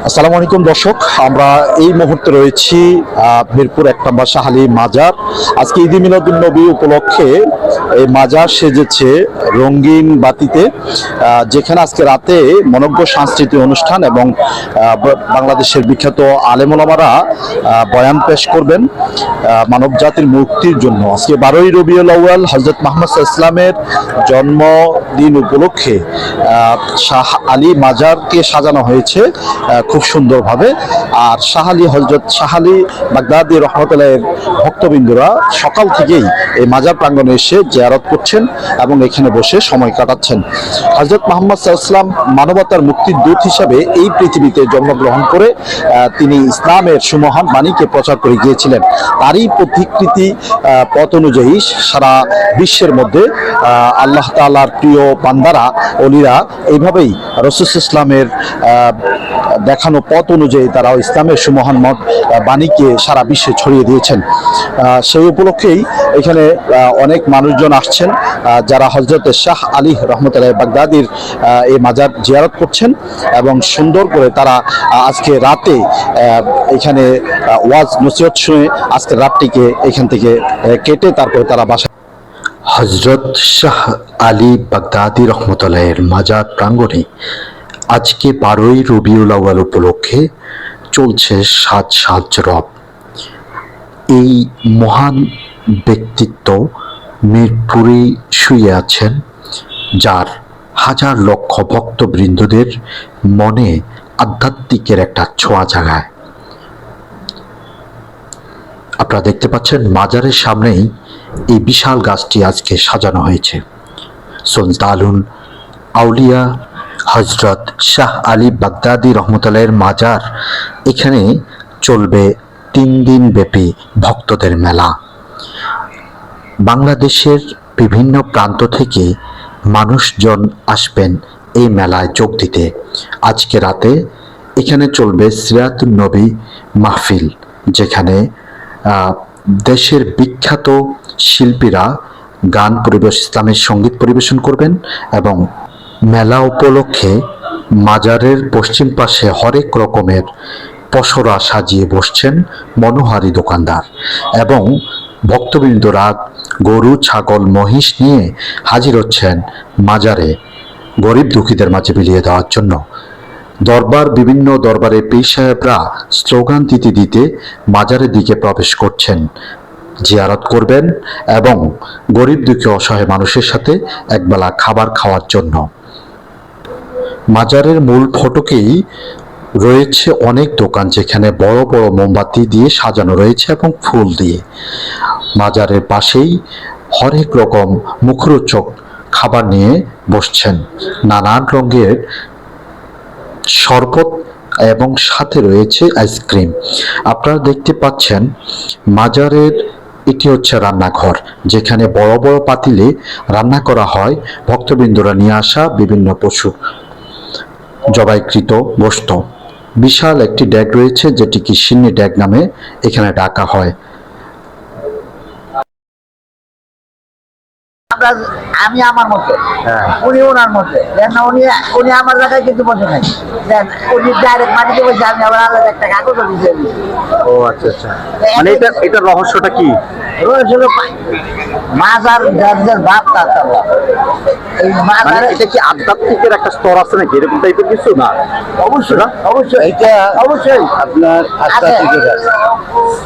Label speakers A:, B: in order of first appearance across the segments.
A: আসসালামু আলাইকুম দর্শক, আমরা এই মুহূর্তে রয়েছি মিরপুর 1 নম্বর শাহ আলী মাজার। আজকে ঈদ মিলাদুন নবী উপলক্ষে এই মাজার সেজেছে রঙিন বাতিতে, যেখানে আজকে রাতে মনোজ্ঞ সাংস্কৃতিক অনুষ্ঠান এবং বাংলাদেশের বিখ্যাত আলেম ওলামারা বয়ান পেশ করবেন মানব জাতির মুক্তির জন্য। আজকে 12ই রবিউল আউয়াল হযরত মুহাম্মদ সাল্লাল্লাহু আলাইহি ওয়াসাল্লামের জন্মদিন উপলক্ষে শাহ আলী মাজারকে সাজানো হয়েছে খুব সুন্দরভাবে। আর হযরত শাহ আলী বাগদাদী রহমতুল্লাহের ভক্তবৃন্দরা সকাল থেকেই এই মাজার প্রাঙ্গণে এসে জিয়ারত করছেন এবং এখানে বসে সময় কাটাচ্ছেন। হযরত মুহাম্মদ সাল্লাল্লাহু আলাইহি ওয়াসাল্লাম মানবতার মুক্তির দূত হিসাবে এই পৃথিবীতে জন্মগ্রহণ করে তিনি ইসলামের সুমহান বাণীকে প্রচার করে গিয়েছিলেন। তারই প্রতিকৃতি পথ অনুযায়ী সারা বিশ্বের মধ্যে আল্লাহ তাআলার প্রিয় বান্দারা ওলিরা এইভাবেই রাসূল ইসলামের দেখানো পথ অনুযায়ী তারা ইসলামের সুমহান বাণীকে সারা বিশ্বে ছড়িয়ে দিয়েছেন। সেই উপলক্ষেই এখানে অনেক মানুষজন আসছেন যারা হযরত শাহ আলী রহমতুল্লাহ বাগদাদীর এই মাজার জিয়ারত করছেন এবং সুন্দর করে তারা আজকে রাতে এখানে ওয়াজ নসিহত শুনে আজকের রাতটিকে এখান থেকে কেটে তারপরে তারা বাসা। হযরত শাহ আলী বাগদাদী রহমতুল্লাহের মাজার প্রাঙ্গণে আজকে 12ই রবিউল আউয়াল উপলক্ষে চলছে সাজ রব। এই মহান ব্যক্তিত্ব মিরপুরে শুয়ে আছেন, যার হাজার লক্ষ ভক্তবৃন্দদের মনে আধ্যাত্মিকের একটা ছোঁয়া জাগায়। আপনারা দেখতে পাচ্ছেন মাজারের সামনেই এই বিশাল গাছটি আজকে সাজানো হয়েছে। সুলতানুল আউলিয়া হযরত শাহ আলী বাগদাদী রহমতুল্লাহের মাজার, এখানে চলবে 3 দিন ব্যাপী ভক্তদের মেলা। বাংলাদেশের বিভিন্ন প্রান্ত থেকে মানুষজন আসবেন এই মেলায় যোগ দিতে। আজকে রাতে এখানে চলবে সিরাতুন নবী মাহফিল, যেখানে দেশের বিখ্যাত শিল্পীরা গান পরিবেশন, ইসলামের সঙ্গীত পরিবেশন করবেন এবং মেলা উপলক্ষে মাজারের পশ্চিম পাশে হরেক রকমের পসরা সাজিয়ে বসছেন মনোহারী দোকানদার এবং ভক্তবৃন্দরা গরু, ছাগল, মহিষ নিয়ে হাজির হচ্ছেন মাজারে গরিব দুঃখীদের মাঝে বিলিয়ে দেওয়ার জন্য। বিভিন্ন দরবারে পীর সাহেবরা স্লোগান দিতে দিতে মাজারের দিকে প্রবেশ করছেন, জিয়ারত করবেন এবং গরিব দুঃখী অসহায় মানুষের সাথে একবেলা খাবার খাওয়ার জন্য। মাজারের মূল ফটকেই রয়েছে অনেক দোকান, যেখানে বড় বড় মোমবাতি দিয়ে সাজানো রয়েছে এবং ফুল দিয়ে। মাজারের পাশেই হরেক রকম মুখরোচক খাবার নিয়ে বসছেন, নানান রঙের শরবত এবং সাথে রয়েছে আইসক্রিম। আপনারা দেখতে পাচ্ছেন মাজারের এটি হচ্ছে রান্নাঘর, যেখানে বড় বড় পাতিলে রান্না করা হয় ভক্তবৃন্দরা নিয়ে আসা বিভিন্ন পশু জবাইকৃত গোশত। বিশাল একটি ড্যাগ রয়েছে, যেটিকে সিন্নি ড্যাগ নামে এখানে ডাকা হয়।
B: আমি আমার মতো, উনি ওনার মতো, উনি আমার জায়গায় কিন্তু বসে নাই, উনি ডাইরেক্ট মাটিতে বসে, আমি আবার আলাদা একটা কাগজ দিয়েছি।
A: ও আচ্ছা আচ্ছা, মানে এটা রহস্যটা কি?
B: মাজার যার ভাব তার এই মাজারে
A: এটা কি আধ্যাত্মিকের একটা স্তর আছে নাকি, এরকম টাইপের কিছু? না,
B: অবশ্যই না, অবশ্যই এটা অবশ্যই
A: আপনার আধ্যাত্মিকের আছে।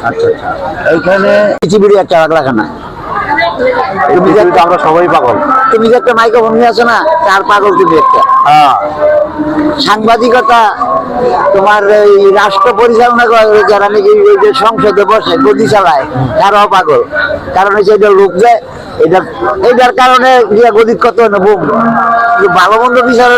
A: আচ্ছা আচ্ছা,
B: এইখানে পৃথিবীর একটা রাখানা।
A: আমরা সবাই পাগল।
B: তুমি যে একটা মাইক্রোফোন নিয়ে আছো না, তার পাগল তুমি একটা। সাংবাদিকতা, তোমার এই রাষ্ট্র পরিচালনা করে যারা নাকি ওই যে সংসদে বসে গদি চালায়, তারাও পাগল। কারণ হচ্ছে এটা লোক যায়, এটার কারণে গদি কত ভালো মন্দ বিচার